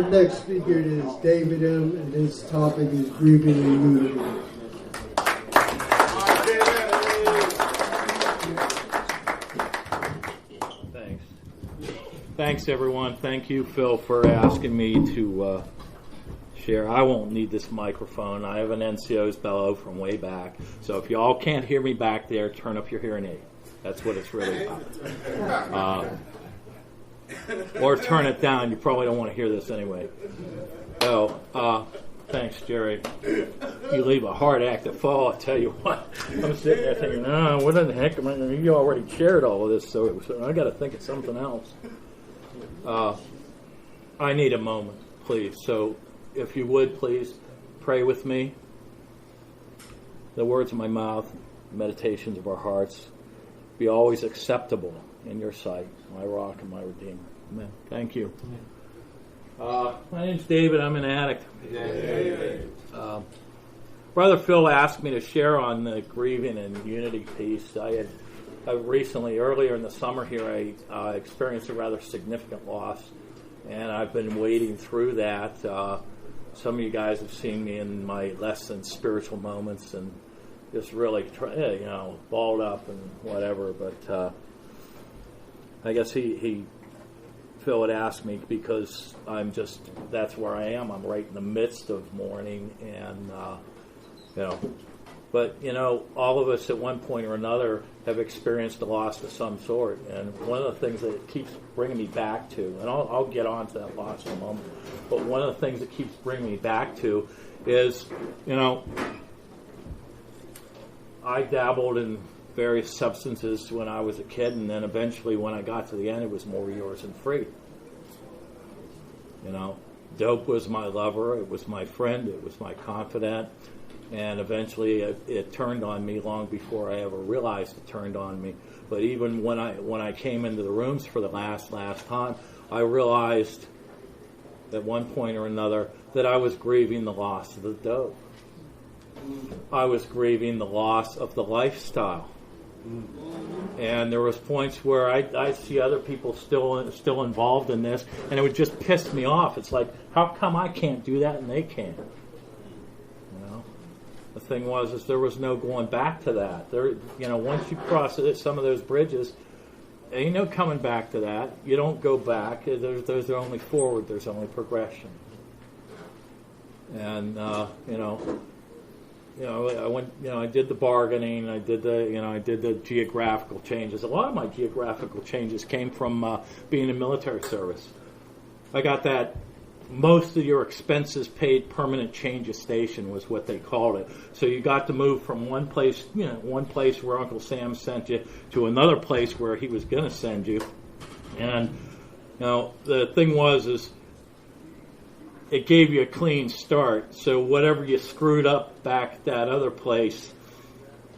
Our next speaker is David M., and his topic is grieving and unity. Thanks. Thanks, everyone. Thank you, Phil, for asking me to share. I won't need this microphone. I have an NCO's bellow from way back. So if you all can't hear me back there, turn up your hearing aid. That's what it's really about. Or turn it down. You probably don't want to hear this anyway. Thanks, Jerry. You leave a hard act to fall, I tell you what. I'm sitting there thinking, what the heck am I? You already shared all of this, so I got to think of something else. I need a moment, please. So if you would, please pray with me. The words of my mouth, meditations of our hearts, be always acceptable in your sight, my rock and my redeemer. Amen. Thank you. My name's David. I'm an addict. Brother Phil asked me to share on the grieving and unity piece. I recently, earlier in the summer here, I experienced a rather significant loss, and I've been wading through that. Some of you guys have seen me in my less than spiritual moments and just really, balled up and whatever. But I guess Phil had asked me because that's where I am. I'm right in the midst of mourning, and but all of us at one point or another have experienced a loss of some sort. And one of the things that it keeps bringing me back to, and I'll get on to that loss in a moment, but one of the things that keeps bringing me back to is, I dabbled in various substances when I was a kid, and then eventually when I got to the end, it was more yours and free. Dope was my lover, it was my friend, it was my confidant, and eventually it turned on me long before I ever realized it turned on me. But even when I came into the rooms for the last time, I realized at one point or another that I was grieving the loss of the dope. I was grieving the loss of the lifestyle. And there was points where I see other people still involved in this, and it would just piss me off. It's like, how come I can't do that and they can? The thing was there was no going back to that. Once you cross some of those bridges, ain't no coming back to that. You don't go back. There's only forward. There's only progression. And I went. I did the bargaining. I did the geographical changes. A lot of my geographical changes came from being in military service. I got that. Most of your expenses paid permanent change of station was what they called it. So you got to move from one place where Uncle Sam sent you to another place where he was going to send you. And the thing is it gave you a clean start. So whatever you screwed up back at that other place,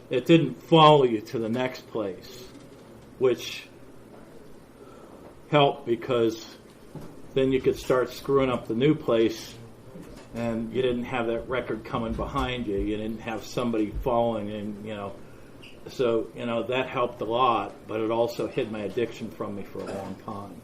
it didn't follow you to the next place, which helped because then you could start screwing up the new place, and you didn't have that record coming behind you. You didn't have somebody following, and so that helped a lot. But it also hid my addiction from me for a long time.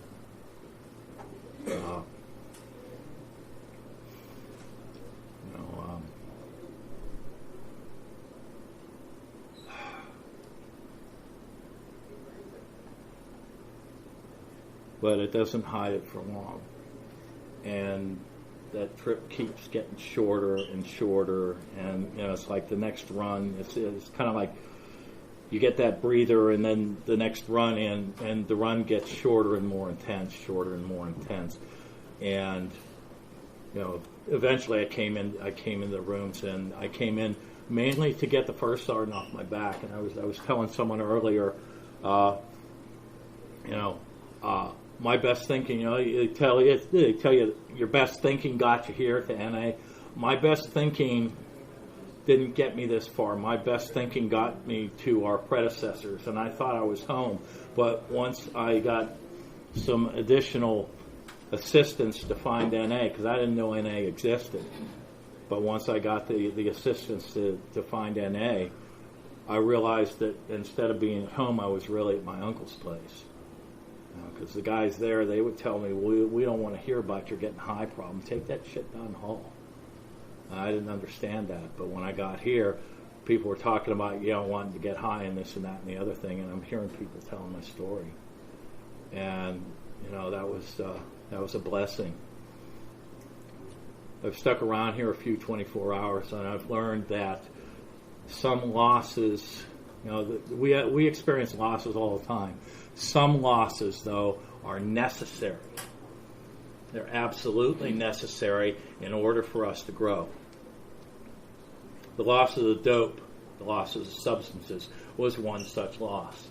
But it doesn't hide it for long. And that trip keeps getting shorter and shorter. And, it's like the next run, it's kind of like you get that breather and then the next run and the run gets shorter and more intense. And, eventually I came in the rooms, and I came in mainly to get the first sergeant off my back. And I was telling someone earlier, my best thinking, they tell you your best thinking got you here to NA. My best thinking didn't get me this far. My best thinking got me to our predecessors, and I thought I was home. But once I got some additional assistance to find NA, because I didn't know NA existed, but once I got the assistance to find NA, I realized that instead of being at home, I was really at my uncle's place. Because the guys there, they would tell me, we don't want to hear about your getting high problem. Take that shit down the hall. I didn't understand that, but when I got here, people were talking about, wanting to get high and this and that and the other thing, and I'm hearing people telling my story. And, that was a blessing. I've stuck around here a few 24 hours, and I've learned that some losses, we experience losses all the time. Some losses, though, are necessary. They're absolutely necessary in order for us to grow. The loss of the dope, the loss of the substances, was one such loss.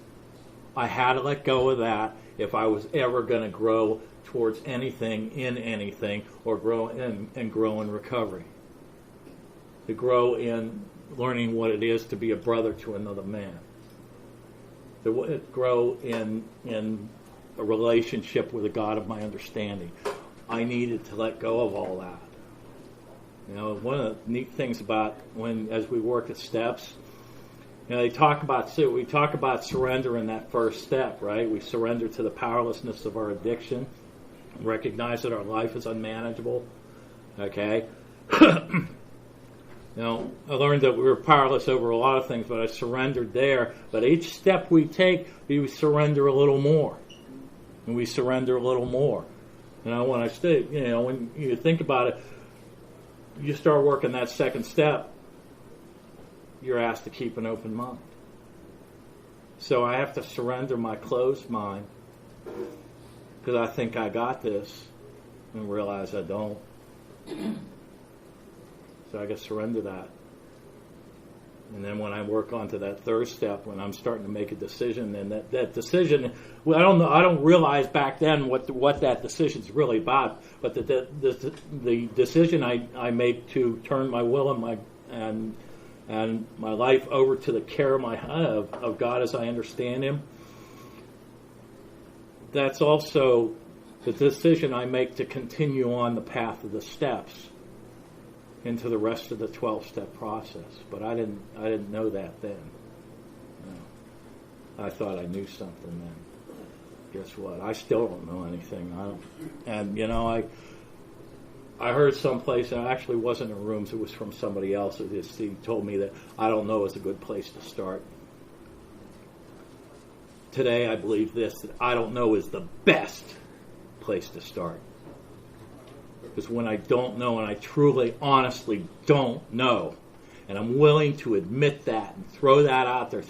I had to let go of that if I was ever going to grow towards anything in anything, or grow in recovery. To grow in learning what it is to be a brother to another man. To grow in a relationship with the God of my understanding. I needed to let go of all that. One of the neat things about as we work at steps, we talk about surrender in that first step, right? We surrender to the powerlessness of our addiction, recognize that our life is unmanageable. Okay. I learned that we were powerless over a lot of things, but I surrendered there. But each step we take, we surrender a little more, and we surrender a little more. When I say, when you think about it, you start working that second step, you're asked to keep an open mind. So I have to surrender my closed mind because I think I got this and realize I don't. So I got to surrender that. And then when I work onto that third step, when I'm starting to make a decision, and that decision, I don't realize back then what that decision's really about. But the decision I make to turn my will and my life over to the care of God as I understand Him. That's also the decision I make to continue on the path of the steps into the rest of the 12-step process. But I didn't know that then. I thought I knew something then. Guess what? I still don't know anything. I heard someplace, and it actually wasn't in rooms, it was from somebody else. He told me that I don't know is a good place to start. Today I believe this, that I don't know is the best place to start. Because when I don't know, and I truly, honestly don't know, and I'm willing to admit that and throw that out there,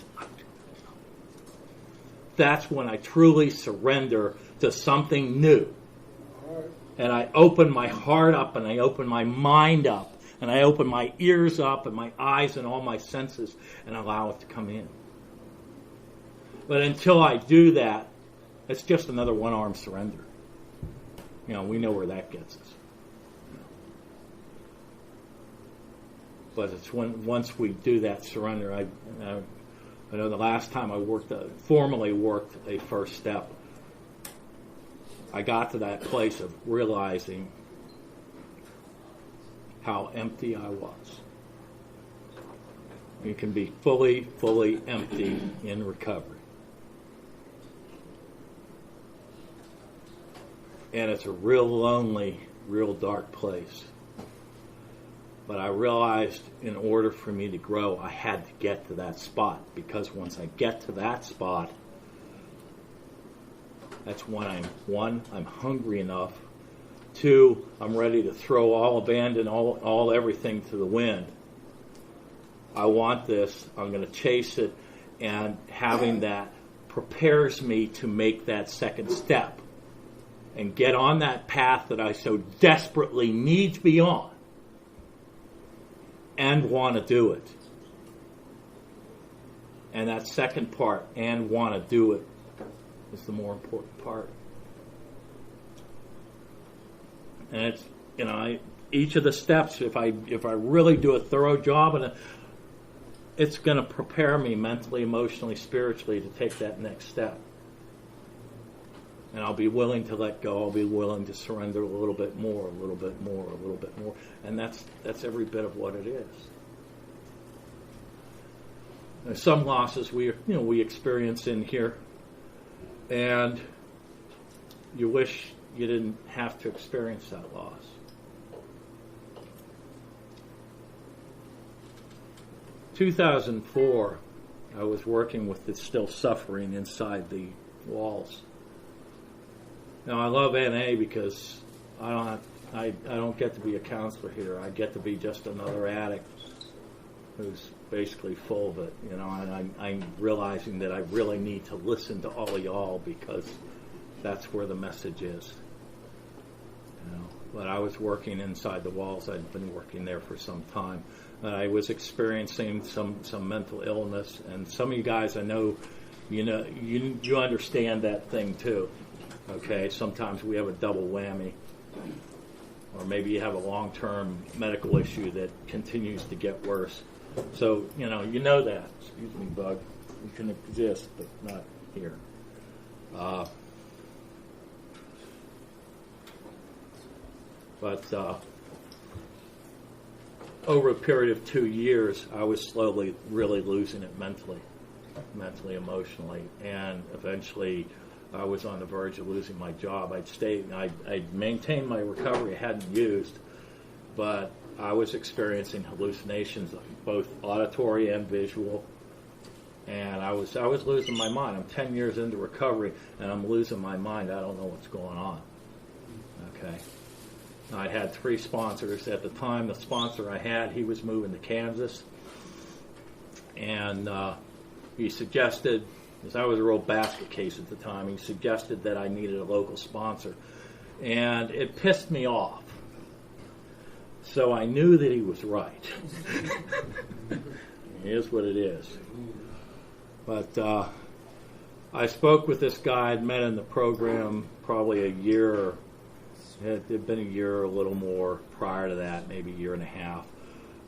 that's when I truly surrender to something new. And I open my heart up, and I open my mind up, and I open my ears up, and my eyes and all my senses, and allow it to come in. But until I do that, it's just another one-arm surrender. We know where that gets us. But it's once we do that surrender, I know the last time I formally worked a first step, I got to that place of realizing how empty I was. You can be fully empty in recovery. And it's a real lonely, real dark place. But I realized in order for me to grow, I had to get to that spot. Because once I get to that spot, that's when I'm hungry enough. 2, I'm ready to abandon all everything to the wind. I want this. I'm going to chase it. And having that prepares me to make that second step and get on that path that I so desperately need to be on and want to do it. And that second part, and want to do it, is the more important part. And it's, each of the steps, if I really do a thorough job, and it's going to prepare me mentally, emotionally, spiritually to take that next step. And I'll be willing to let go. I'll be willing to surrender a little bit more, a little bit more, a little bit more. And that's every bit of what it is. There's some losses we experience in here, and you wish you didn't have to experience that loss. In 2004, I was working with the still suffering inside the walls. Now I love NA because I don't get to be a counselor here. I get to be just another addict who's basically full of it, and I'm realizing that I really need to listen to all of y'all because that's where the message is. But I was working inside the walls. I'd been working there for some time. And I was experiencing some mental illness, and some of you guys I know, you understand that thing too. Okay, sometimes we have a double whammy, or maybe you have a long-term medical issue that continues to get worse. So you know that. Excuse me, bug. You can exist, but not here. But over a period of 2 years, I was slowly really losing it mentally, emotionally, and eventually I was on the verge of losing my job. I'd maintained my recovery, I hadn't used, but I was experiencing hallucinations, both auditory and visual, and I was losing my mind. I'm 10 years into recovery, and I'm losing my mind. I don't know what's going on. Okay. I had 3 sponsors. At the time, the sponsor I had, he was moving to Kansas. And he suggested, because I was a real basket case at the time, he suggested that I needed a local sponsor. And it pissed me off. So I knew that he was right. It is what it is. But I spoke with this guy. I'd met in the program probably a year. It had been a year or a little more prior to that, maybe a year and a half.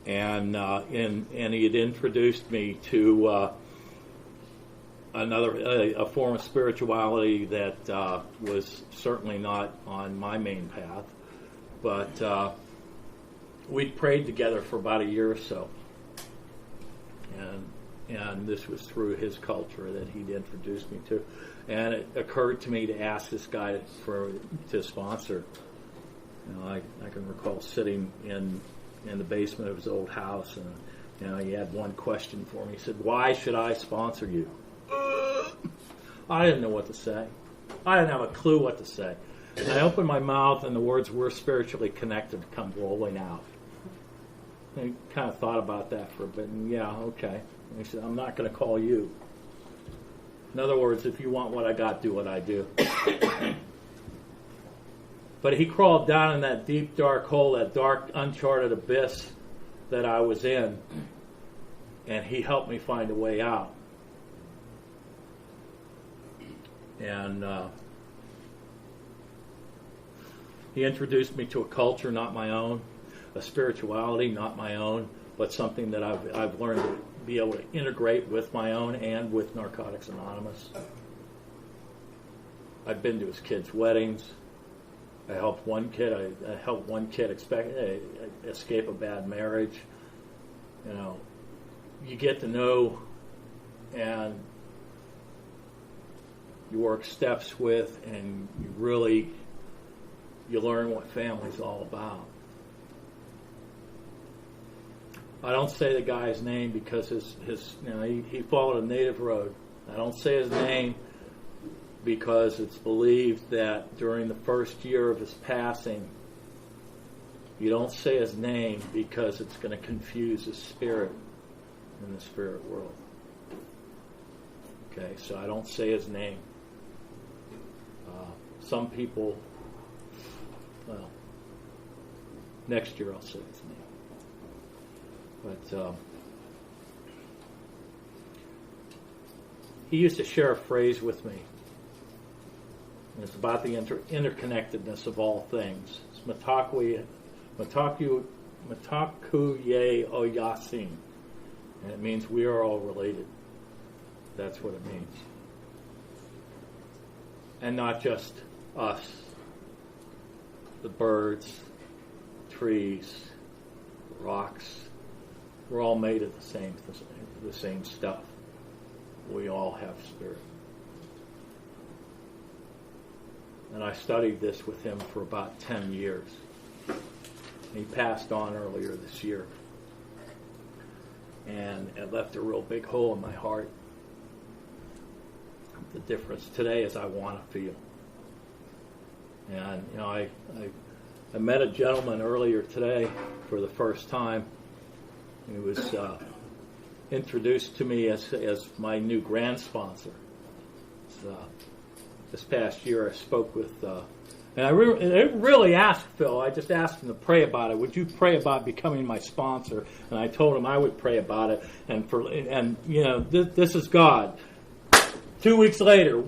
And he had introduced me to a form of spirituality that was certainly not on my main path. But we'd prayed together for about a year or so. And this was through his culture that he'd introduced me to. And it occurred to me to ask this guy to sponsor. I can recall sitting in the basement of his old house, and he had one question for me. He said, "Why should I sponsor you?" I didn't know what to say. I didn't have a clue what to say. And I opened my mouth, and the words "we're spiritually connected" come rolling out. I kind of thought about that for a bit, and yeah, okay. And he said, "I'm not going to call you. In other words, if you want what I got, do what I do." But he crawled down in that deep, dark hole, that dark, uncharted abyss that I was in, and he helped me find a way out. And he introduced me to a culture not my own, a spirituality not my own, but something that I've learned to be able to integrate with my own and with Narcotics Anonymous. I've been to his kids' weddings. I helped one kid. I helped one kid escape a bad marriage. You get to know, and you work steps with, and you learn what family's all about. I don't say the guy's name because he followed a native road. I don't say his name because it's believed that during the first year of his passing, you don't say his name because it's going to confuse his spirit in the spirit world. Okay, so I don't say his name. Some people, well, next year I'll say his name. But he used to share a phrase with me. And it's about the interconnectedness of all things. It's Matakuye Oyasin. And it means we are all related. That's what it means. And not just us. The birds, trees, rocks. We're all made of the same stuff. We all have spirit. and I studied this with him for about 10 years. He passed on earlier this year, and it left a real big hole in my heart. The difference today is I want to feel. And I met a gentleman earlier today for the first time. He was introduced to me as my new grand sponsor. This past year I spoke with, and I really asked Phil, I just asked him to pray about it. Would you pray about becoming my sponsor? And I told him I would pray about it. And this is God. 2 weeks later,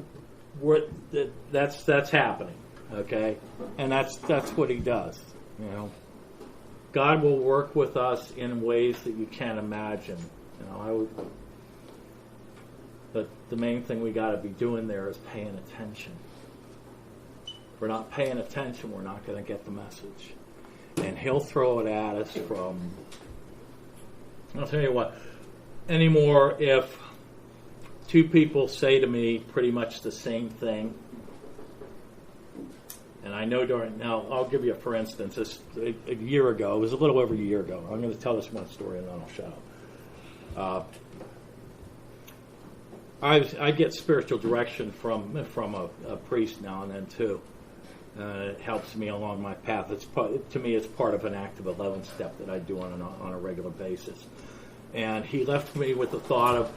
that's happening, okay? And that's what He does, God will work with us in ways that you can't imagine. But the main thing we got to be doing there is paying attention. If we're not paying attention, we're not going to get the message. And He'll throw it at us from, I'll tell you what, anymore if two people say to me pretty much the same thing, and I know now I'll give you for instance, a year ago, it was a little over a year ago, I'm going to tell this one story and then I'll shut up. I get spiritual direction from a priest now and then too. It helps me along my path. To me, it's part of an active 11 step that I do on a regular basis. And he left me with the thought of,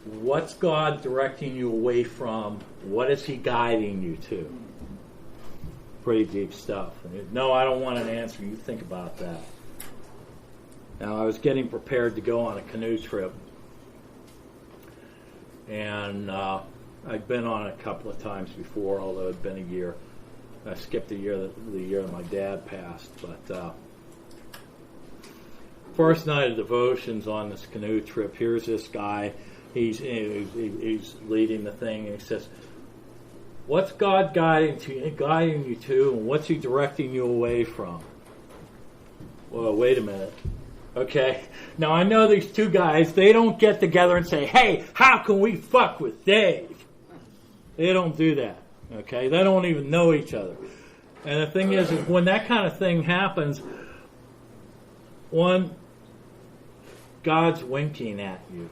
what's God directing you away from? What is He guiding you to? Pretty deep stuff. No, I don't want an answer. You think about that. Now, I was getting prepared to go on a canoe trip. And I'd been on it a couple of times before, although it had been a year. I skipped the year that my dad passed. But first night of devotions on this canoe trip, here's this guy. He's leading the thing, and he says, what's God guiding you to, and what's He directing you away from? Well, wait a minute. Okay, now I know these two guys, they don't get together and say, hey, how can we fuck with Dave? They don't do that, okay? They don't even know each other. And the thing is when that kind of thing happens, one, God's winking at you.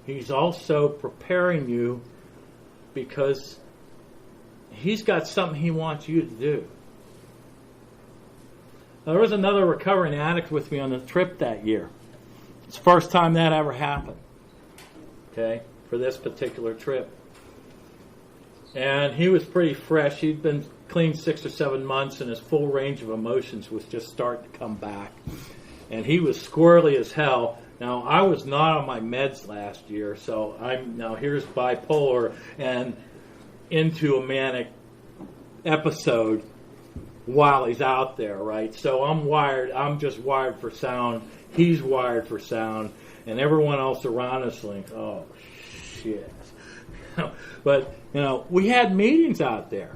He's also preparing you because He's got something He wants you to do. Now, there was another recovering addict with me on the trip that year. It's the first time that ever happened, okay, for this particular trip. And he was pretty fresh. He'd been clean 6 or 7 months, and his full range of emotions was just starting to come back. And he was squirrely as hell. Now, I was not on my meds last year, so here's bipolar and into a manic episode while he's out there, right? So I'm just wired for sound, he's wired for sound, and everyone else around us like, oh, shit. But, we had meetings out there.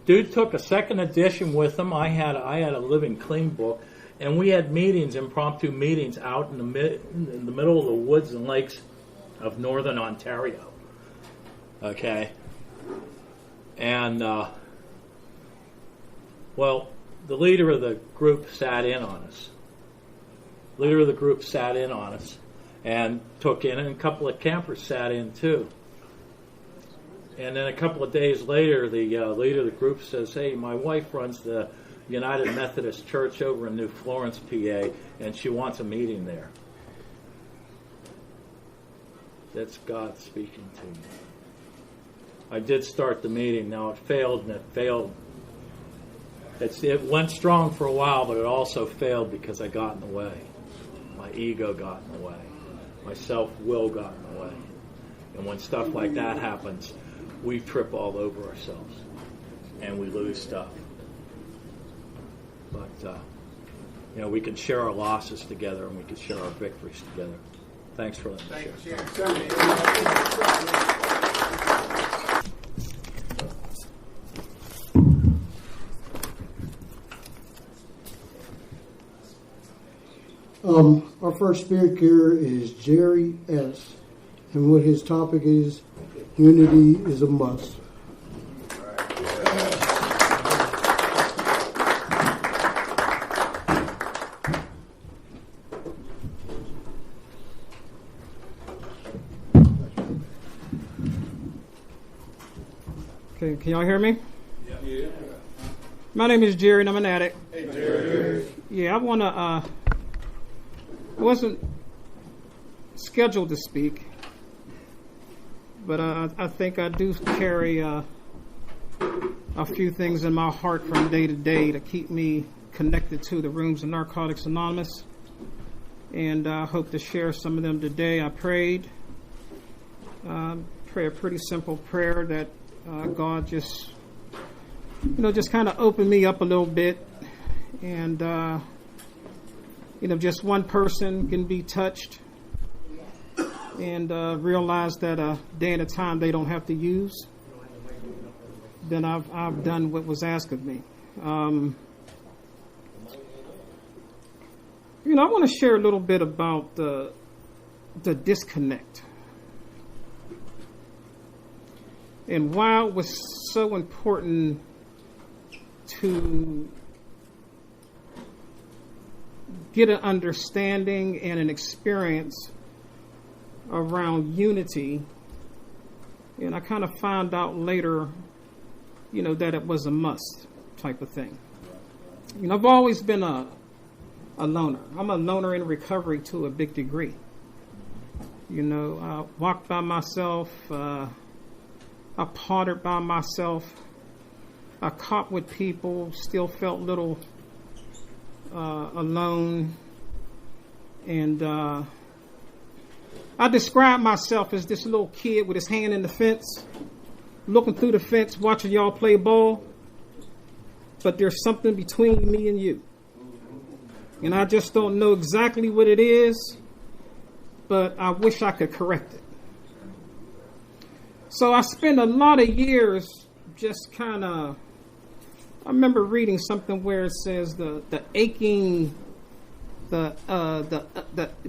Dude took a second edition with him. I had a Living Clean book, and we had meetings, impromptu meetings out in the middle of the woods and lakes of northern Ontario. Okay? And, the leader of the group sat in on us. And took in, and a couple of campers sat in too. And then a couple of days later, the leader of the group says, hey, my wife runs the United Methodist Church over in New Florence, PA, and she wants a meeting there. That's God speaking to me. I did start the meeting. Now it failed. It went strong for a while, but it also failed because I got in the way. My ego got in the way. My self-will got in the way. And when stuff like that happens, we trip all over ourselves and we lose stuff. But, we can share our losses together and we can share our victories together. Thanks for letting me share. Our first speaker is Jerry S. And what his topic is, unity is a must. Okay, can y'all hear me? Yeah. My name is Jerry, and I'm an addict. Hey, Jerry. Yeah, I wasn't scheduled to speak, but I think I do carry a few things in my heart from day to day to keep me connected to the rooms of Narcotics Anonymous, and I hope to share some of them today. I prayed. Pray a pretty simple prayer that God just kind of opened me up a little bit, and just one person can be touched and realize that a day at a time they don't have to use. Then I've done what was asked of me. I want to share a little bit about the disconnect and why it was so important to get an understanding and an experience around unity. And I kind of found out later, that it was a must type of thing. I've always been a loner. I'm a loner in recovery to a big degree. I walked by myself. I pottered by myself. I caught with people, still felt a little alone. And I describe myself as this little kid with his hand in the fence, looking through the fence, watching y'all play ball. But there's something between me and you. And I just don't know exactly what it is, but I wish I could correct it. So I spent a lot of years just kind of, I remember reading something where it says the aching, the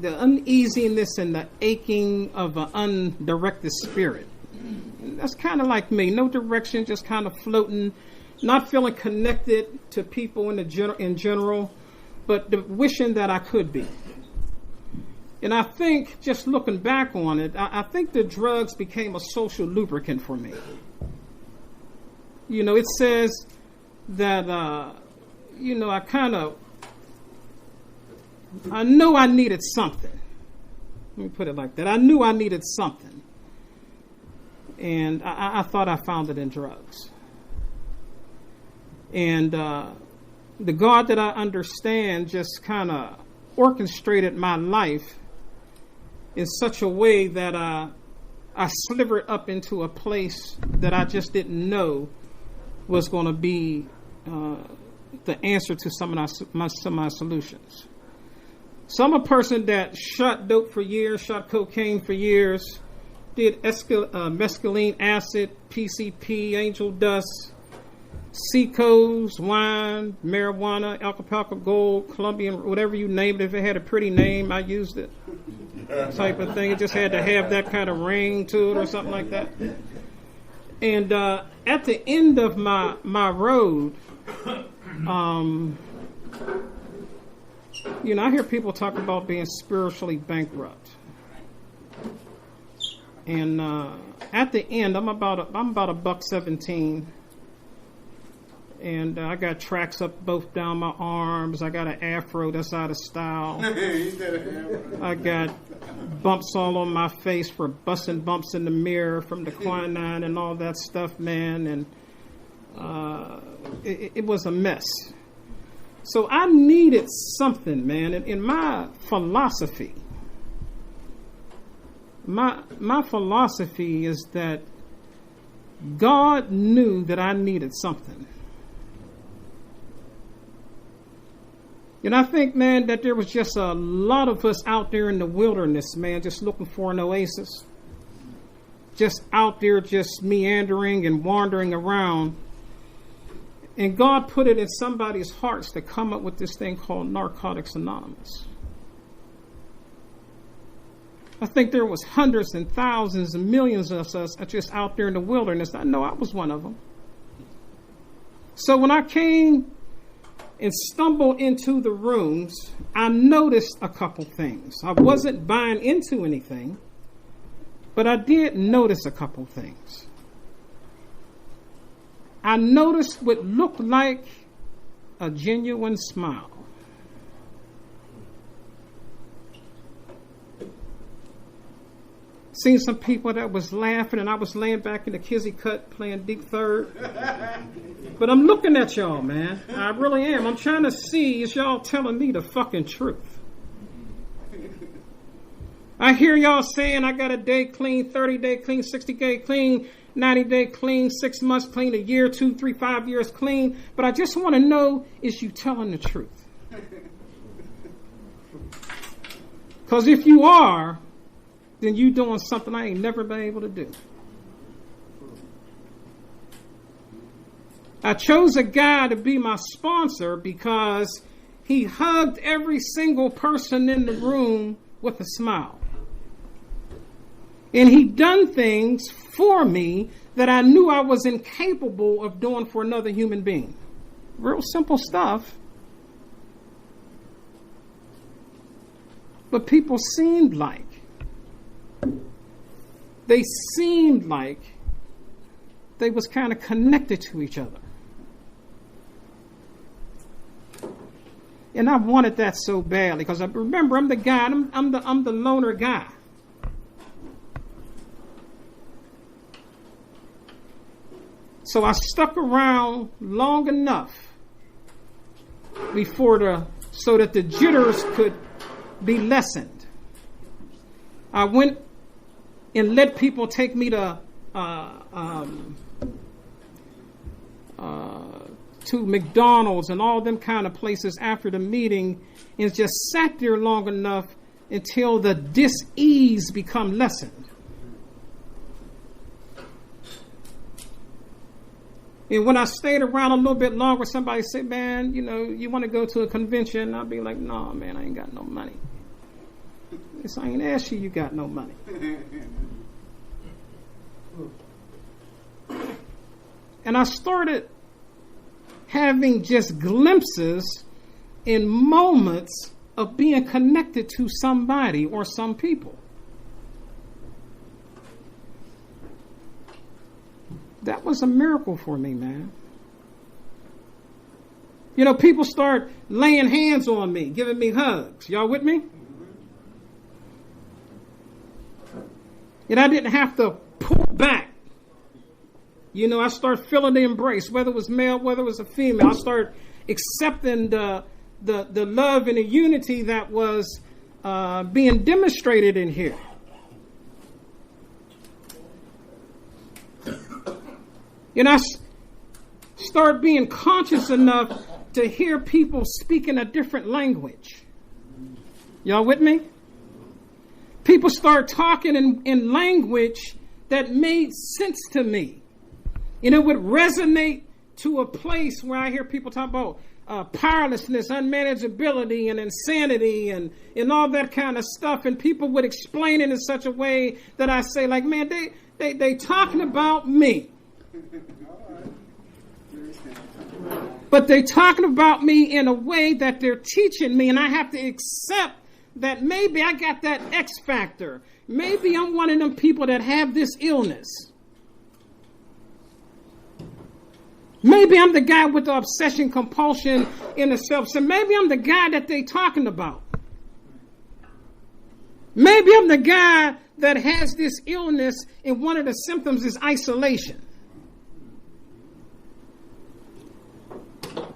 uneasiness and the aching of an undirected spirit. That's kind of like me. No direction, just kind of floating, not feeling connected to people in general, but wishing that I could be. And I think, just looking back on it, I think the drugs became a social lubricant for me. It says that, I knew I needed something. Let me put it like that. I knew I needed something. And I thought I found it in drugs. And the God that I understand just kind of orchestrated my life in such a way that I slivered up into a place that I just didn't know was going to be the answer to some of my solutions. So I'm a person that shot dope for years, shot cocaine for years, did mescaline acid, PCP, angel dust, Seacoast, wine, marijuana, alcohol, gold, Colombian, whatever you name it. If it had a pretty name, I used it. Type of thing. It just had to have that kind of ring to it or something like that. And at the end of my road, I hear people talk about being spiritually bankrupt. And at the end, I'm about $1.17. And I got tracks up both down my arms. I got an afro that's out of style. I got bumps all on my face for busting bumps in the mirror from the quinine and all that stuff, man. And it was a mess. So I needed something, man. And in my philosophy, my philosophy is that God knew that I needed something. And I think, man, that there was just a lot of us out there in the wilderness, man, just looking for an oasis. Just out there, just meandering and wandering around. And God put it in somebody's hearts to come up with this thing called Narcotics Anonymous. I think there was hundreds and thousands and millions of us just out there in the wilderness. I know I was one of them. So when I came and stumbled into the rooms, I noticed a couple things. I wasn't buying into anything, but I did notice a couple things. I noticed what looked like a genuine smile. Seen some people that was laughing, and I was laying back in the kizzy cut playing deep third. But I'm looking at y'all, man. I really am. I'm trying to see, is y'all telling me the fucking truth? I hear y'all saying I got a day clean, 30-day clean, 60-day clean, 90-day clean, 6 months clean, a year, 2, 3, 5 years clean. But I just want to know, is you telling the truth? Because if you are, then you doing something I ain't never been able to do. I chose a guy to be my sponsor because he hugged every single person in the room with a smile. And he done things for me that I knew I was incapable of doing for another human being. Real simple stuff. But people seemed like they was kind of connected to each other. And I wanted that so badly because I remember I'm the guy, I'm the loner guy. So I stuck around long enough so that the jitters could be lessened. I went and let people take me to McDonald's and all them kind of places after the meeting, and just sat there long enough until the dis-ease become lessened. And when I stayed around a little bit longer, somebody said, man, you want to go to a convention? I'd be like, no, man, I ain't got no money. Yes, I ain't asked you got no money. And I started having just glimpses in moments of being connected to somebody or some people. That was a miracle for me, man. People start laying hands on me, giving me hugs. Y'all with me? And I didn't have to pull back. I start feeling the embrace, whether it was male, whether it was a female. I start accepting the love and the unity that was being demonstrated in here. And I start being conscious enough to hear people speaking a different language. Y'all with me? People start talking in language that made sense to me. And it would resonate to a place where I hear people talk about powerlessness, unmanageability, and insanity, and all that kind of stuff. And people would explain it in such a way that I say, like, man, they talking about me. But they're talking about me in a way that they're teaching me, and I have to accept that maybe I got that X factor. Maybe I'm one of them people that have this illness. Maybe I'm the guy with the obsession, compulsion, in the self. So maybe I'm the guy that they talking about. Maybe I'm the guy that has this illness, and one of the symptoms is isolation.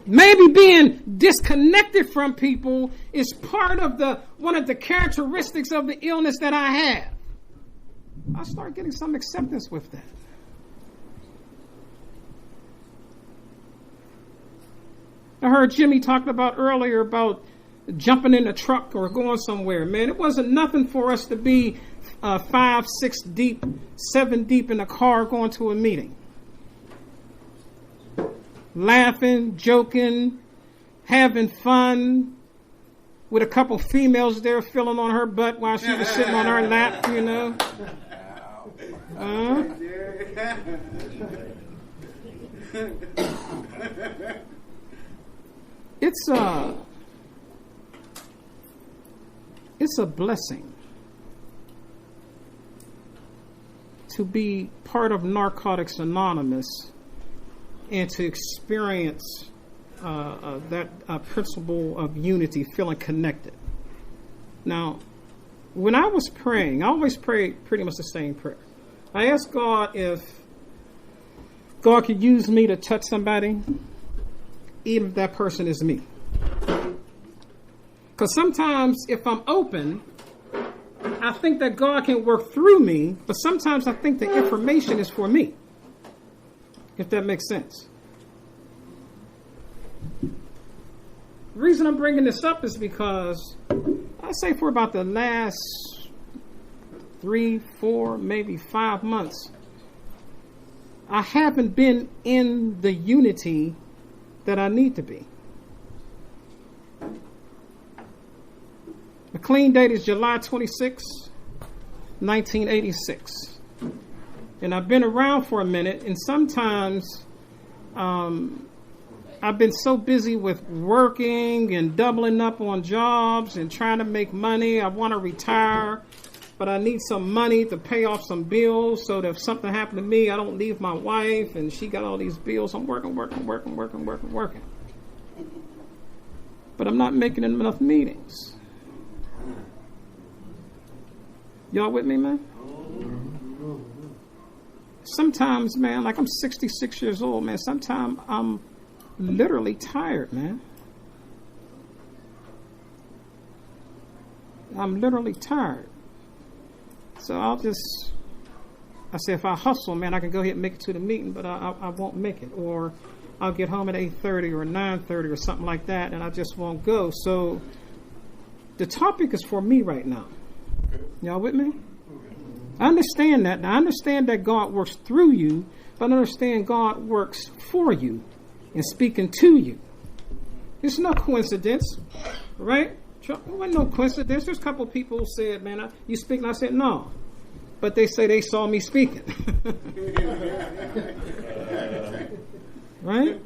Maybe being disconnected from people is part of one of the characteristics of the illness that I have. I start getting some acceptance with that. I heard Jimmy talking about earlier about jumping in a truck or going somewhere. Man, it wasn't nothing for us to be 5, 6 deep, 7 deep in a car going to a meeting. Laughing, joking, having fun, with a couple females there filling on her butt while she was sitting on her lap, It's a blessing to be part of Narcotics Anonymous and to experience that principle of unity, feeling connected. Now, when I was praying, I always pray pretty much the same prayer. I asked God if God could use me to touch somebody, even if that person is me. Because sometimes if I'm open, I think that God can work through me, but sometimes I think the information is for me, if that makes sense. The reason I'm bringing this up is because I say for about the last 3, 4, maybe 5 months, I haven't been in the unity that I need to be. The clean date is July 26, 1986. And I've been around for a minute, and sometimes I've been so busy with working and doubling up on jobs and trying to make money. I want to retire, but I need some money to pay off some bills so that if something happened to me, I don't leave my wife and she got all these bills. I'm working. But I'm not making enough meetings. Y'all with me, man? Sometimes, man, like I'm 66 years old, man. Sometimes I'm literally tired, man. I'm literally tired. So I say if I hustle, man, I can go ahead and make it to the meeting, but I won't make it. Or I'll get home at 8:30 or 9:30 or something like that, and I just won't go. So the topic is for me right now. Y'all with me? I understand that. Now, I understand that God works through you, but I understand God works for you and speaking to you. It's no coincidence, right? It wasn't no coincidence. There's a couple of people who said, man, you speak? And I said, no. But they say they saw me speaking. Right?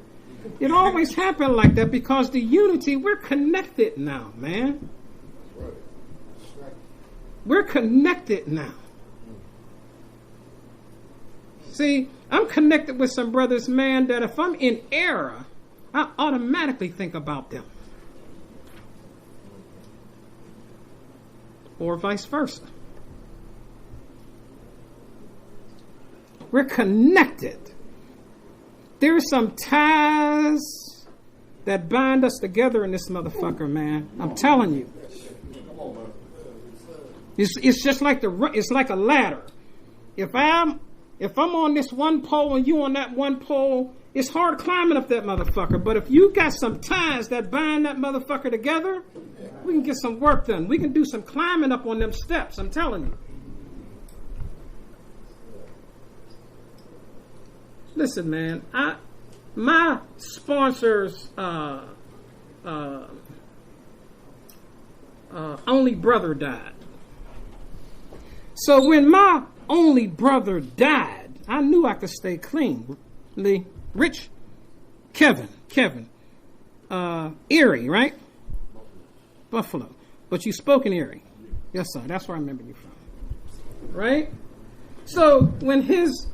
It always happened like that because the unity, we're connected now, man. We're connected now. See, I'm connected with some brothers, man, that if I'm in error, I automatically think about them. Or vice versa. We're connected. There's some ties that bind us together in this motherfucker, man. I'm telling you. It's just like it's like a ladder. If I'm on this one pole and you on that one pole, it's hard climbing up that motherfucker. But if you got some ties that bind that motherfucker together, we can get some work done. We can do some climbing up on them steps. I'm telling you. Listen, man. My sponsor's only brother died. So when my only brother died, I knew I could stay clean. Rich, Kevin, Erie, right? Buffalo. But you spoke in Erie. Yes, sir. That's where I remember you from. Right? So when his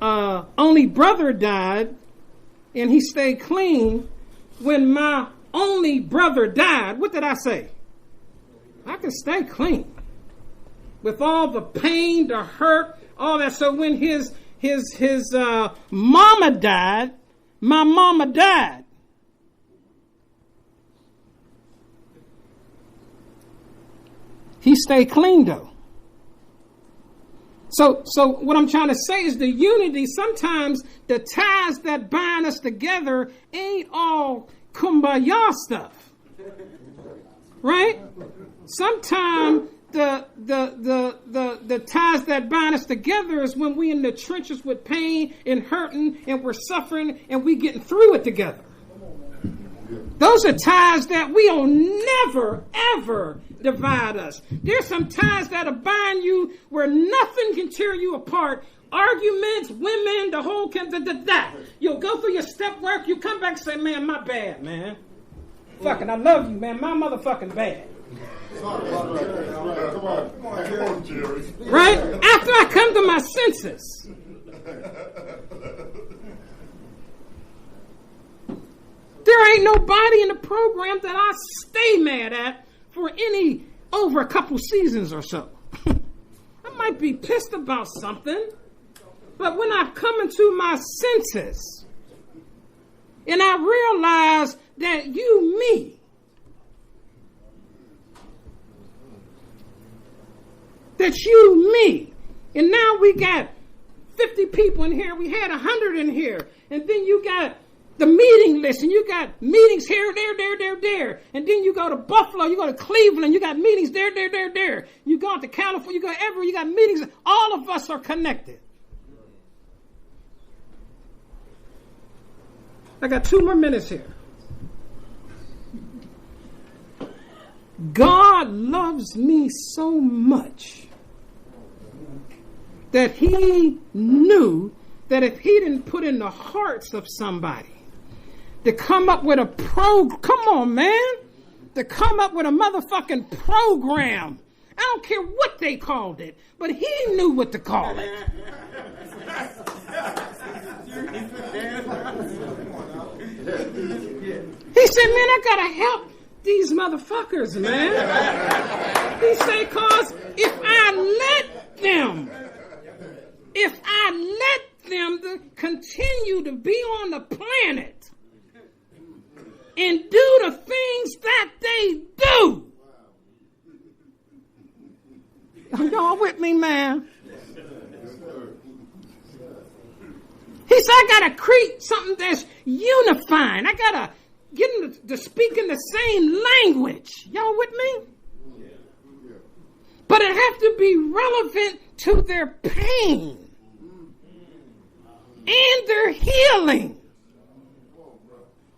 only brother died and he stayed clean, when my only brother died, what did I say? I can stay clean. With all the pain, the hurt, all that. So when his mama died, my mama died. He stayed clean though. So what I'm trying to say is the unity, sometimes the ties that bind us together ain't all kumbaya stuff. Right? Sometimes the ties that bind us together is when we in the trenches with pain and hurting and we're suffering and we getting through it together. Those are ties that we'll never, ever divide us. There's some ties that'll bind you where nothing can tear you apart. Arguments, women, the whole that. You'll go through your step work, you come back and say, man, my bad, man. Fucking, I love you, man. My motherfucking bad. Come on, Jerry. Right? After I come to my senses. ain't nobody in the program that I stay mad at for over a couple seasons or so. I might be pissed about something, but when I come into my senses and I realize that me, and now we got 50 people in here, we had 100 in here, and then you got the meeting list, and you got meetings here, there, and then you go to Buffalo, you go to Cleveland, you got meetings there. You go to California, you got meetings. All of us are connected. I got 2 more minutes here. God loves me so much that he knew that if he didn't put in the hearts of somebody to come up with a motherfucking program. I don't care what they called it, but he knew what to call it. He said, man, I gotta help these motherfuckers, man. He said, cause if I let them to continue to be on the planet and do the things that they do. Are y'all with me, man? He said, I gotta create something that's unifying. I gotta get them to speak in the same language. Y'all with me? But it has to be relevant to their pain and their healing.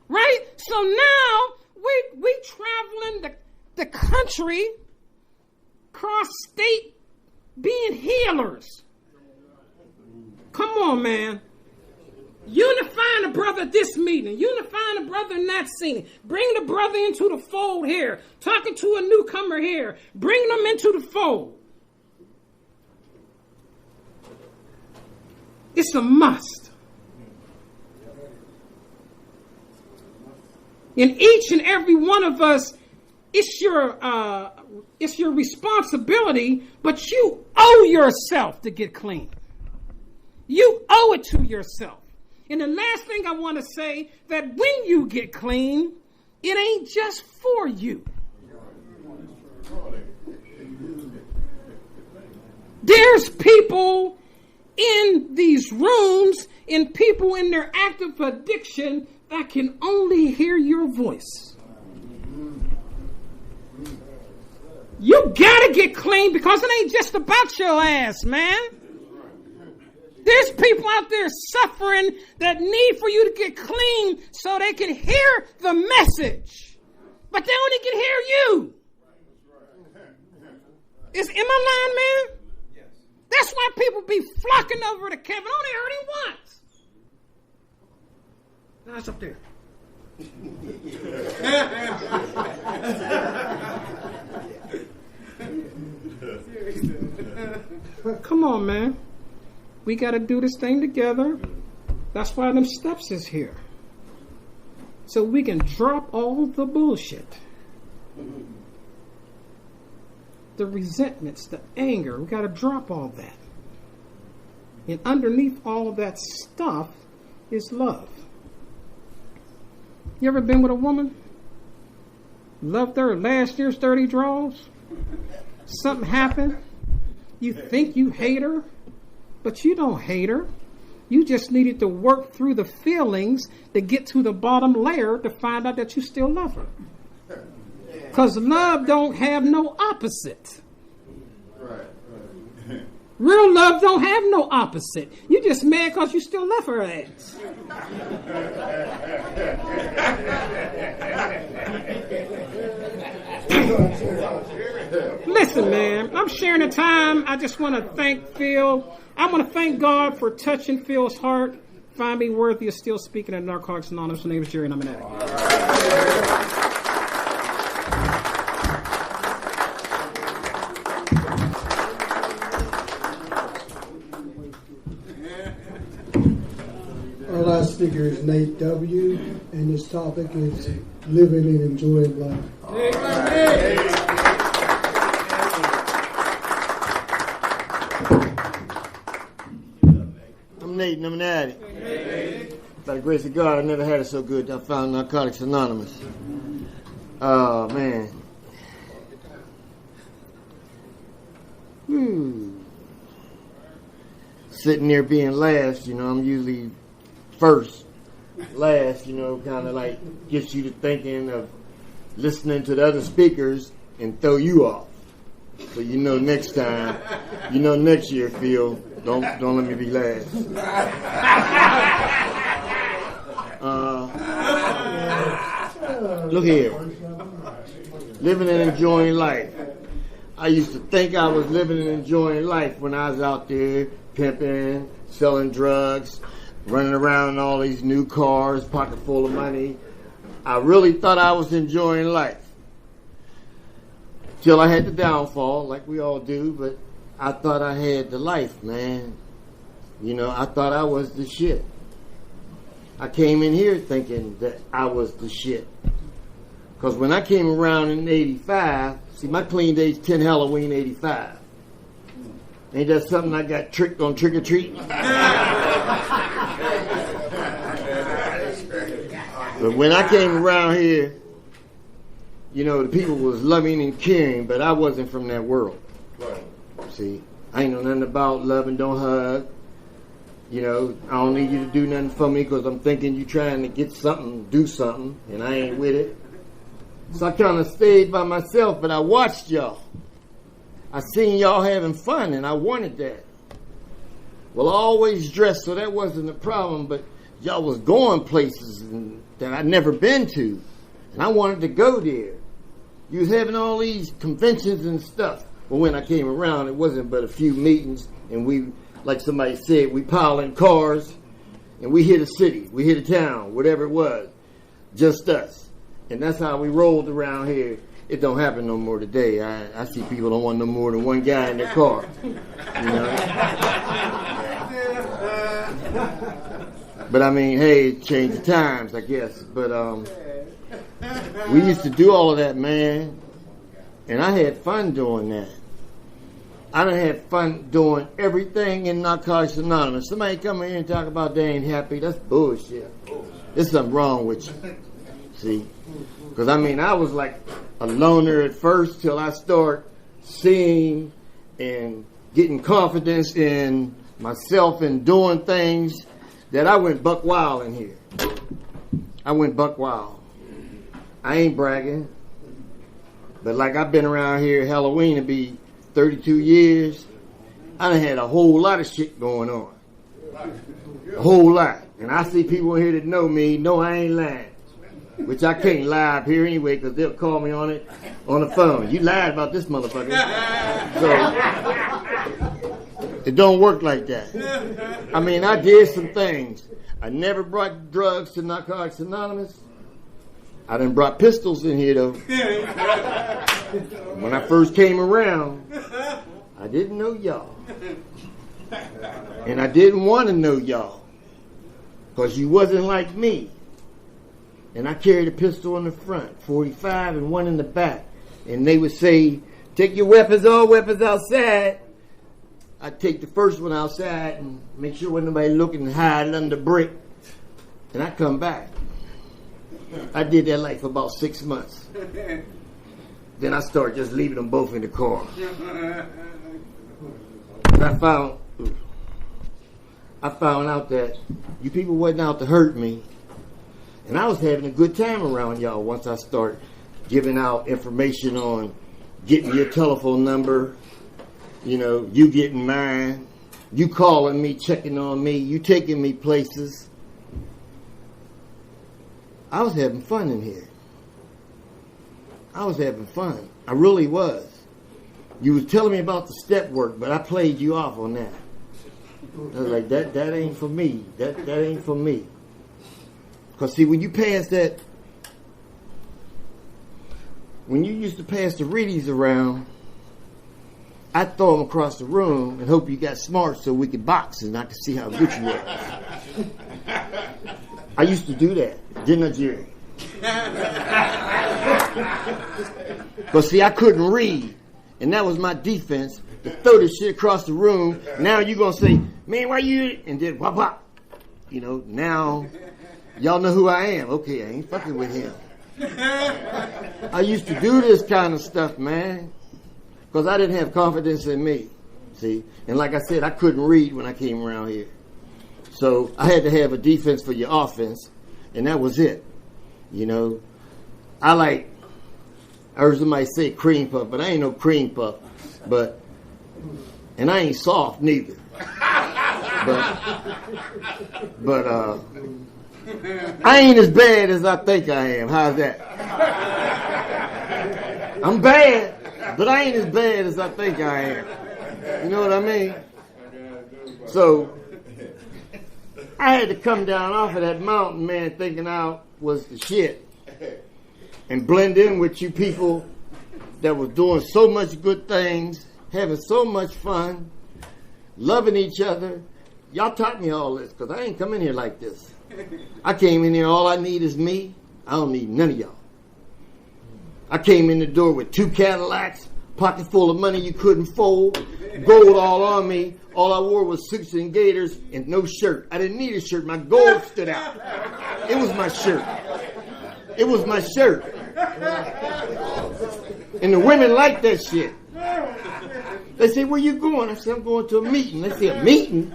Right? So now we traveling the country, cross state, being healers. Come on, man. Unifying a brother at this meeting, unifying a brother in that scene, bring the brother into the fold here, talking to a newcomer here, bring them into the fold. It's a must. In each and every one of us, it's your responsibility, but you owe yourself to get clean. You owe it to yourself. And the last thing I want to say, that when you get clean, it ain't just for you. There's people in these rooms and people in their active addiction that can only hear your voice. You gotta get clean because it ain't just about your ass, man. There's people out there suffering that need for you to get clean so they can hear the message. But they only can hear you. Am I lying, man? Yes. That's why people be flocking over to Kevin. Only heard him once. Now it's up there. Come on, man. We got to do this thing together. That's why them steps is here. So we can drop all the bullshit. The resentments, the anger. We got to drop all that. And underneath all of that stuff is love. You ever been with a woman? Loved her last year's 30 draws? Something happened? You think you hate her? But you don't hate her. You just needed to work through the feelings to get to the bottom layer to find out that you still love her. Because love don't have no opposite. Real love don't have no opposite. You just mad because you still love her ass. Listen, man, I'm sharing the time. I just want to thank Phil. I want to thank God for touching Phil's heart. Find me worthy of still speaking at Narcotics Anonymous. My name is Jerry and I'm an addict. Our last speaker is Nate W., and his topic is living and enjoying life. I'm Nate, and I'm an addict. By the grace of God, I never had it so good. I found Narcotics Anonymous. Oh, man. Sitting there being last, I'm usually first. Last, kind of like gets you to thinking of listening to the other speakers and throw you off. So next time, next year, Phil, don't let me be last. Look here. Living and enjoying life. I used to think I was living and enjoying life when I was out there pimping, selling drugs, running around in all these new cars, pocket full of money. I really thought I was enjoying life. Till I had the downfall, like we all do, but I thought I had the life, man. I thought I was the shit. I came in here thinking that I was the shit. Because when I came around in 85, see, my clean day's 10 Halloween 85. Ain't that something I got tricked on trick or treat? But when I came around here, the people was loving and caring, but I wasn't from that world. See, I ain't know nothing about love and don't hug. I don't need you to do nothing for me because I'm thinking you trying to get something, do something, and I ain't with it. So I kind of stayed by myself, but I watched y'all. I seen y'all having fun, and I wanted that. Well, I always dressed, so that wasn't a problem, but y'all was going places that I'd never been to, and I wanted to go there. You was having all these conventions and stuff. But when I came around, it wasn't but a few meetings, and we, like somebody said, we pile in cars, and we hit a city, we hit a town, whatever it was, just us. And that's how we rolled around here. It don't happen no more today. I see people don't want no more than one guy in their car. But I mean, hey, it changed the times, I guess. But we used to do all of that, man. And I had fun doing that. I done had fun doing everything in Narcotics Anonymous. Somebody come in here and talk about they ain't happy. That's bullshit. There's something wrong with you. See? Because, I mean, I was like a loner at first till I start seeing and getting confidence in myself and doing things that I went buck wild in here. I went buck wild. I ain't bragging. But like I've been around here Halloween to be 32 years, I done had a whole lot of shit going on. A whole lot. And I see people in here that know me, know I ain't lying. Which I can't lie up here anyway, because they'll call me on it on the phone. You lied about this motherfucker. So, it don't work like that. I mean, I did some things. I never brought drugs to Narcotics Anonymous. I done brought pistols in here, though. When I first came around, I didn't know y'all. And I didn't want to know y'all. Because you wasn't like me. And I carried a pistol in the front, 45, and one in the back. And they would say, take your weapons, all weapons outside. I'd take the first one outside and make sure wasn't nobody looking and hide under the brick. And I'd come back. I did that like for about 6 months. Then I started just leaving them both in the car. And I found out that you people wasn't out to hurt me. And I was having a good time around y'all once I started giving out information on getting your telephone number, you getting mine, you calling me, checking on me, you taking me places. I was having fun in here. I was having fun. I really was. You was telling me about the step work, but I played you off on that. I was like, that ain't for me. That ain't for me. Because, see, when you pass that, when you used to pass the reedies around, I'd throw them across the room and hope you got smart so we could box and I could see how good you were. I used to do that, didn't I, Jerry? But see, I couldn't read, and that was my defense, to throw this shit across the room. Now you're going to say, man, why you, and then whop, whop. You know, now y'all know who I am. Okay, I ain't fucking with him. I used to do this kind of stuff, man, because I didn't have confidence in me, see? And like I said, I couldn't read when I came around here. So I had to have a defense for your offense, and that was it. You know, I heard somebody say cream puff, but I ain't no cream puff. And I ain't soft neither. But I ain't as bad as I think I am. How's that? I'm bad, but I ain't as bad as I think I am. You know what I mean? So I had to come down off of that mountain, man, thinking I was the shit, and blend in with you people that was doing so much good things, having so much fun, loving each other. Y'all taught me all this, because I ain't come in here like this. I came in here, all I need is me. I don't need none of y'all. I came in the door with 2 Cadillacs, pocket full of money you couldn't fold, gold all on me. All I wore was suits and gaiters and no shirt. I didn't need a shirt. My gold stood out. It was my shirt. It was my shirt. And the women like that shit. They say, where you going? I said, I'm going to a meeting. They say, a meeting?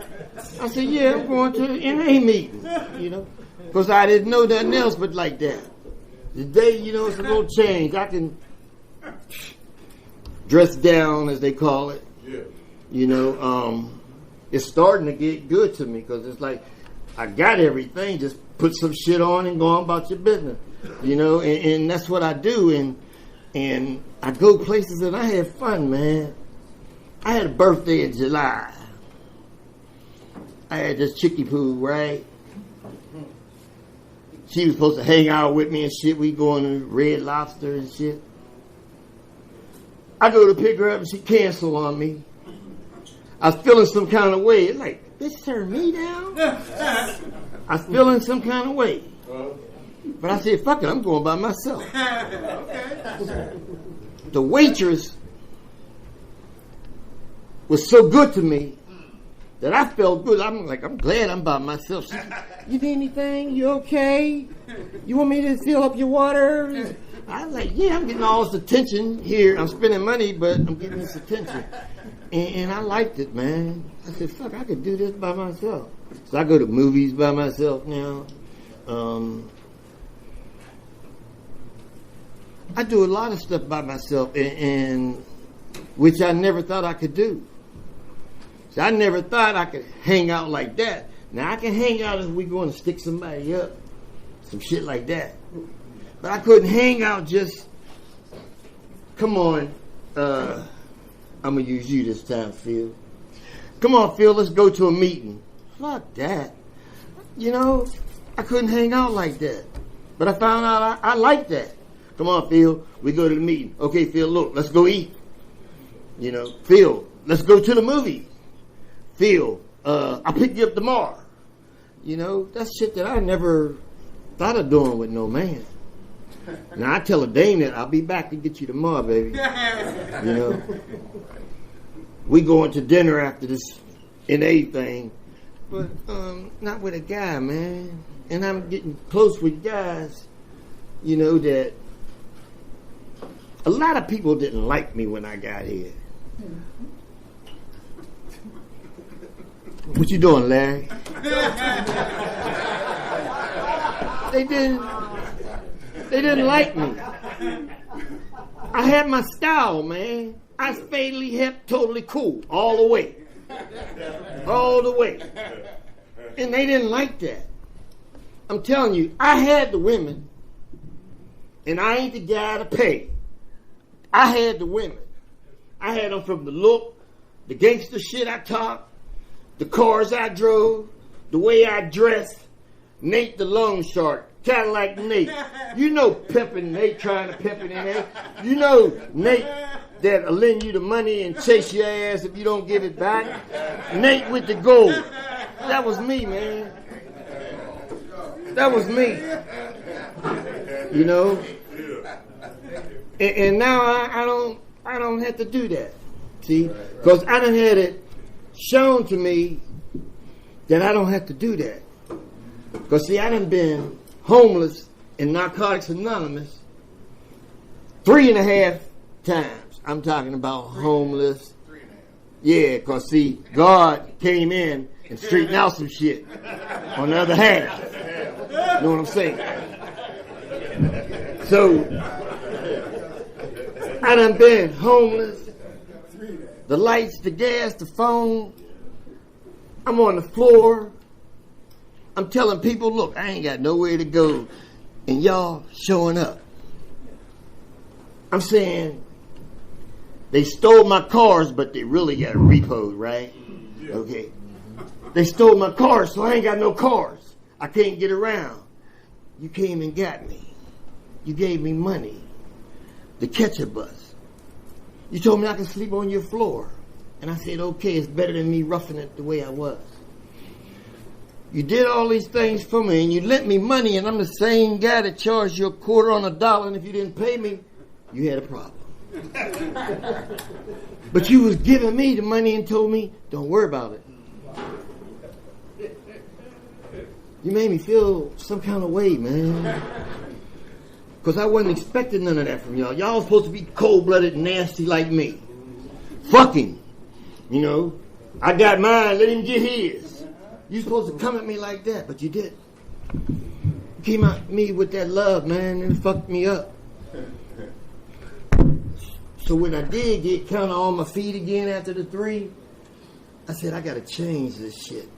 I said, yeah, I'm going to the NA meeting. You know, because I didn't know nothing else but like that. Today, you know, it's a little change. I can dress down, as they call it. You know, it's starting to get good to me, because it's like I got everything. Just put some shit on and go on about your business. You know, and that's what I do. And I go places and I have fun, man. I had a birthday in July. I had this chickie poo, right? She was supposed to hang out with me and shit. We going to Red Lobster and shit. I go to pick her up and she canceled on me. I was feeling some kind of way. It's like, bitch, turn me down? I was feeling some kind of way. But I said, fuck it, I'm going by myself. The waitress was so good to me that I felt good. I'm like, I'm glad I'm by myself. She said, you need anything? You okay? You want me to fill up your water? I was like, yeah, I'm getting all this attention here. I'm spending money, but I'm getting this attention. And I liked it, man. I said, fuck, I could do this by myself. So I go to movies by myself now. I do a lot of stuff by myself, and which I never thought I could do. So I never thought I could hang out like that. Now I can hang out if we going to stick somebody up, some shit like that. But I couldn't hang out just, come on, I'm going to use you this time, Phil. Come on, Phil, let's go to a meeting. Fuck that. You know, I couldn't hang out like that. But I found out I like that. Come on, Phil, we go to the meeting. Okay, Phil, look, let's go eat. You know, Phil, let's go to the movie. Phil, I'll pick you up tomorrow. You know, that's shit that I never thought of doing with no man. Now, I tell a dame that I'll be back to get you tomorrow, baby. You know, we going to dinner after this NA thing, but not with a guy, man. And I'm getting close with guys, you know, that a lot of people didn't like me when I got here. What you doing, Larry? They didn't like me. I had my style, man. I was fatally hip, totally cool, all the way. All the way. And they didn't like that. I'm telling you, I had the women, and I ain't the guy to pay. I had the women. I had them from the look, the gangster shit I talked, the cars I drove, the way I dressed. Nate the loan shark, Cadillac Nate. You know pimping Nate, trying to pimp it in there. You know Nate that'll lend you the money and chase your ass if you don't give it back. Nate with the gold. That was me, man. That was me. You know? And now I don't have to do that. See? Because I done had it shown to me that I don't have to do that. Because see, I done been homeless in Narcotics Anonymous 3.5 times. I'm talking about homeless. 3.5. Yeah, because see, God came in and straightened out some shit on the other half. You know what I'm saying? So, I done been homeless. The lights, the gas, the phone. I'm on the floor. I'm telling people, look, I ain't got nowhere to go. And y'all showing up. I'm saying, they stole my cars, but they really got repoed, right? Okay. They stole my cars, so I ain't got no cars. I can't get around. You came and got me. You gave me money to catch a bus. You told me I could sleep on your floor. And I said, okay, it's better than me roughing it the way I was. You did all these things for me, and you lent me money, and I'm the same guy that charged you $0.25 on a dollar, and if you didn't pay me, you had a problem. But you was giving me the money and told me, don't worry about it. You made me feel some kind of way, man. Because I wasn't expecting none of that from y'all. Y'all was supposed to be cold-blooded and nasty like me. Fucking. You know. I got mine, let him get his. You supposed to come at me like that, but you didn't. You came at me with that love, man, and it fucked me up. So when I did get kind of on my feet again after the 3, I said, I got to change this shit.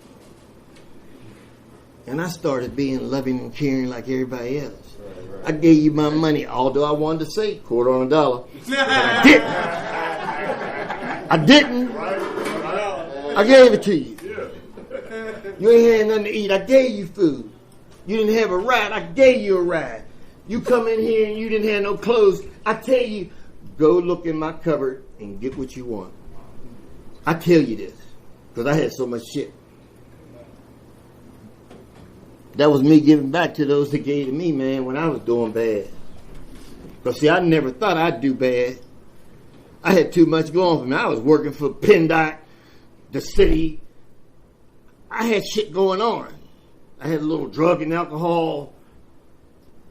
And I started being loving and caring like everybody else. I gave you my money, although I wanted to say $0.25 on a dollar. But I didn't. I didn't. I gave it to you. You ain't had nothing to eat. I gave you food. You didn't have a ride. I gave you a ride. You come in here and you didn't have no clothes. I tell you, go look in my cupboard and get what you want. I tell you this because I had so much shit. That was me giving back to those that gave to me, man, when I was doing bad. Because, see, I never thought I'd do bad. I had too much going for me. I was working for PennDOT, the city. I had shit going on. I had a little drug and alcohol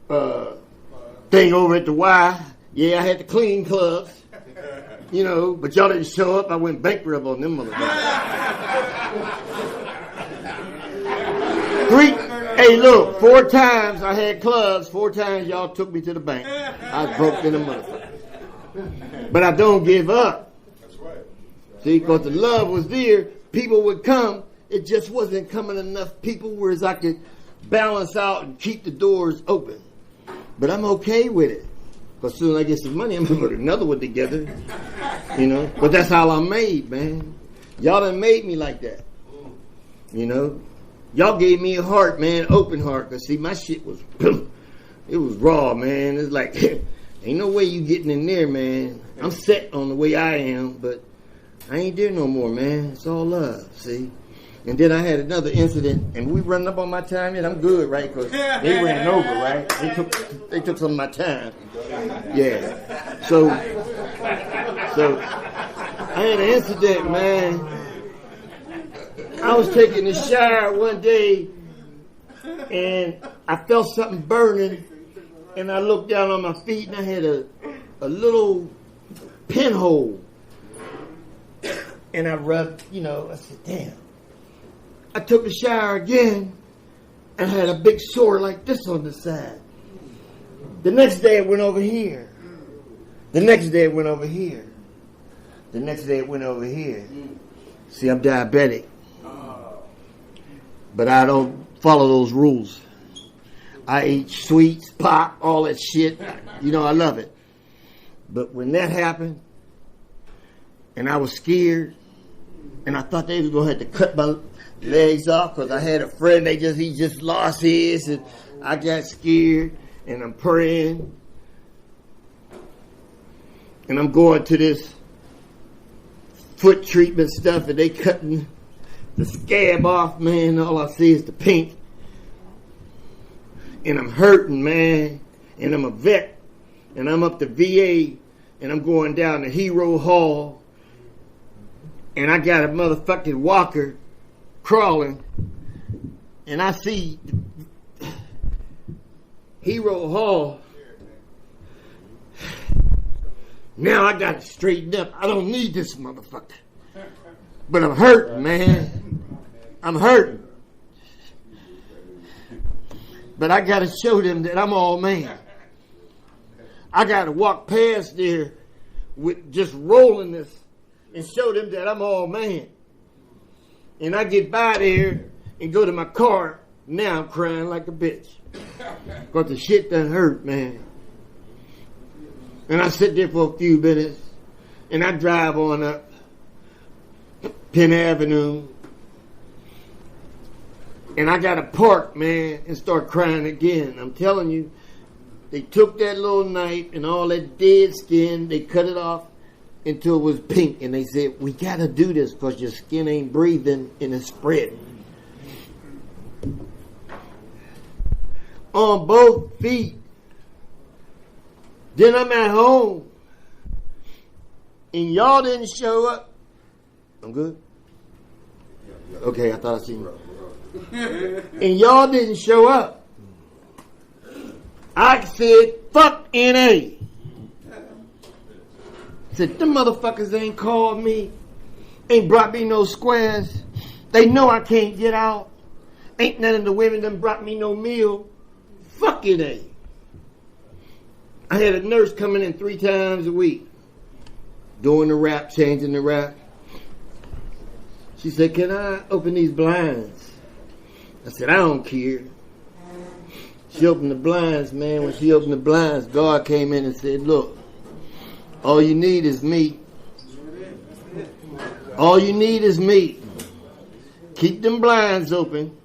thing over at the Y. Yeah, I had the clean clubs. You know, but y'all didn't show up. I went bankrupt on them motherfuckers. Hey, look, 4 times I had clubs, 4 times y'all took me to the bank. I was broke in the motherfucker. But I don't give up. That's right. See, because the love was there, people would come. It just wasn't coming enough people whereas I could balance out and keep the doors open. But I'm okay with it. Because soon as I get some money, I'm going to put another one together. You know? But that's how I'm made, man. Y'all done made me like that. You know? Y'all gave me a heart, man, open heart. Because, see, my shit was, it was raw, man. It's like, ain't no way you getting in there, man. I'm set on the way I am, but I ain't there no more, man. It's all love, see? And then I had another incident, and we running up on my time yet. I'm good, right? Because they ran over, right? They took some of my time. Yeah. So I had an incident, man. I was taking a shower one day, and I felt something burning, and I looked down on my feet, and I had a little pinhole. And I rubbed, you know, I said, damn. I took a shower again and had a big sore like this on the side. The next day it went over here. The next day it went over here. The next day it went over here. See, I'm diabetic. But I don't follow those rules. I eat sweets, pop, all that shit. You know, I love it. But when that happened, and I was scared, and I thought they was going to have to cut my legs off because I had a friend, he just lost his, and I got scared, and I'm praying, and I'm going to this foot treatment stuff, and they cutting the scab off, man. All I see is the pink. and I'm hurting, man, and I'm a vet, and I'm up to VA, and I'm going down to Hero Hall, and I got a motherfucking walker crawling, and I see Hero Hall. Now I got to straighten up. I don't need this motherfucker. But I'm hurting, man. I'm hurting. But I got to show them that I'm all man. I got to walk past there with just rolling this and show them that I'm all man. And I get by there and go to my car. Now I'm crying like a bitch. Because the shit done hurt, man. And I sit there for a few minutes, and I drive on up Penn Avenue, and I got to park, man, and start crying again. I'm telling you, they took that little knife and all that dead skin, they cut it off until it was pink, and they said, we got to do this because your skin ain't breathing and it's spreading. On both feet. Then I'm at home, and y'all didn't show up. I'm good? Okay, I thought I seen you. And y'all didn't show up. I said, fuck NA. Said, them motherfuckers ain't called me, ain't brought me no squares. They know I can't get out. Ain't none of the women done brought me no meal. Fuck NA. I had a nurse coming in 3 times a week, doing the wrap, changing the wrap. She said, can I open these blinds? I said, I don't care. She opened the blinds, man. When she opened the blinds, God came in and said, look, all you need is me. All you need is me. Keep them blinds open.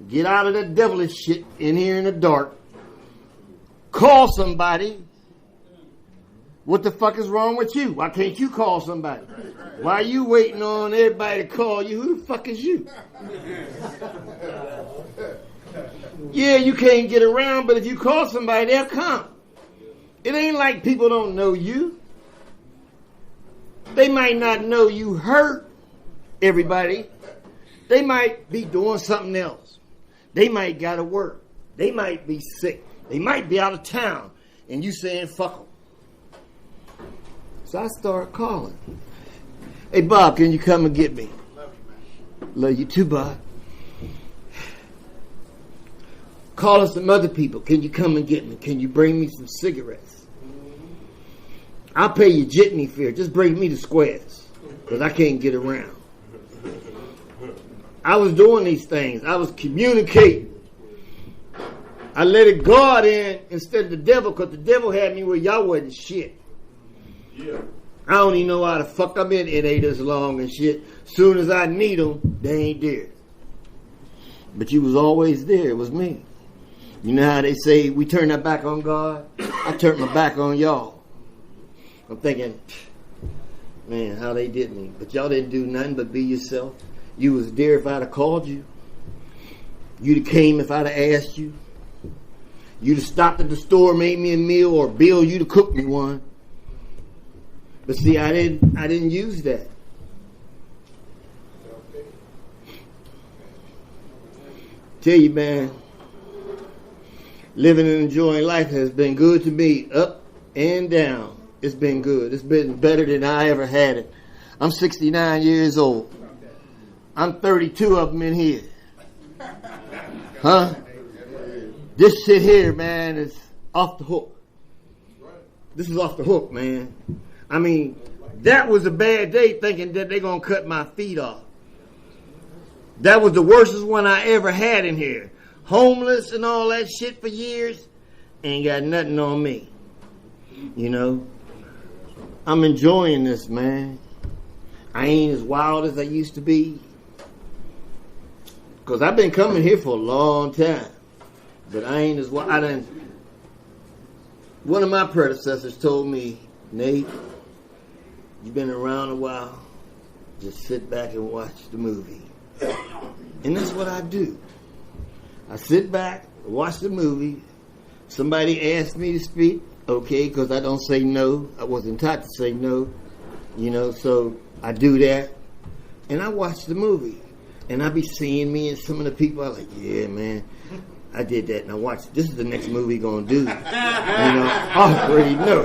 Get out of that devilish shit in here in the dark. Call somebody. What the fuck is wrong with you? Why can't you call somebody? Why are you waiting on everybody to call you? Who the fuck is you? Yeah, you can't get around, but if you call somebody, they'll come. It ain't like people don't know you. They might not know you hurt everybody. They might be doing something else. They might gotta work. They might be sick. They might be out of town. And you saying, fuck them. So I started calling. Hey, Bob, can you come and get me? Love you, man. Love you too, Bob. Calling some other people. Can you come and get me? Can you bring me some cigarettes? I'll pay you jitney fare. Just bring me the squares. Because I can't get around. I was doing these things. I was communicating. I let it God in instead of the devil, because the devil had me where y'all wasn't shit. Yeah. I don't even know how the fuck I'm in NA this long and shit. Soon as I need them, they ain't there. But you was always there. It was me. You know how they say we turn our back on God? I turned my back on y'all. I'm thinking, man, how they did me. But y'all didn't do nothing but be yourself. You was there if I'd have called you. You'd have came if I'd have asked you. You'd have stopped at the store, made me a meal, or Bill, you'd have cooked me one. But see, I didn't use that. Tell you, man, living and enjoying life has been good to me, up and down. It's been good. It's been better than I ever had it. I'm 69 years old. I'm 32 of them in here. Huh? This shit here, man, is off the hook. This is off the hook, man. I mean, that was a bad day thinking that they're going to cut my feet off. That was the worstest one I ever had in here. Homeless and all that shit for years. Ain't got nothing on me. You know? I'm enjoying this, man. I ain't as wild as I used to be. Because I've been coming here for a long time. But I ain't as wild. One of my predecessors told me, Nate, you've been around a while. Just sit back and watch the movie. And that's what I do. I sit back, watched the movie. Somebody asked me to speak, okay, because I don't say no. I wasn't taught to say no, so I do that. And I watched the movie. And I be seeing me and some of the people, I like, yeah, man, I did that. And I watched, this is the next movie going to do. I already know.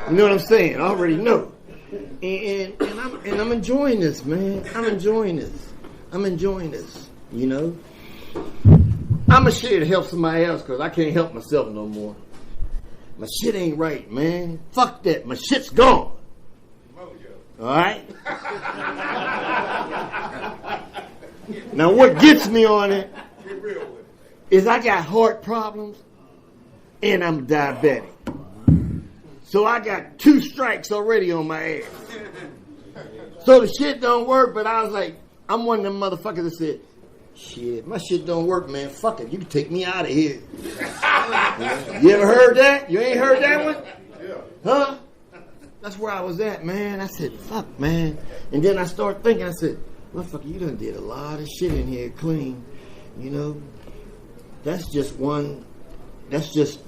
You know what I'm saying? I already know. And I'm enjoying this, man. I'm enjoying this. I'm a shit to help somebody else because I can't help myself no more. My shit ain't right, man. Fuck that. My shit's gone. Alright? Now what gets me on it is I got heart problems and I'm diabetic. So I got 2 strikes already on my ass. So the shit don't work, but I was like, I'm one of them motherfuckers that said, shit, my shit don't work, man. Fuck it. You can take me out of here. You ever heard that? You ain't heard that one? Huh? That's where I was at, man. I said, fuck, man. And then I started thinking, I said, motherfucker, you done did a lot of shit in here clean. That's just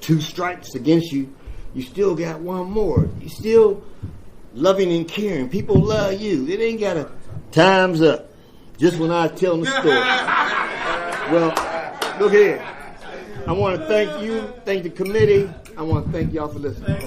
2 strikes against you. You still got 1 more. You still loving and caring. People love you. It ain't got a time's up. Just when I was telling the story. Well, look here. I want to thank you, thank the committee. I want to thank y'all for listening.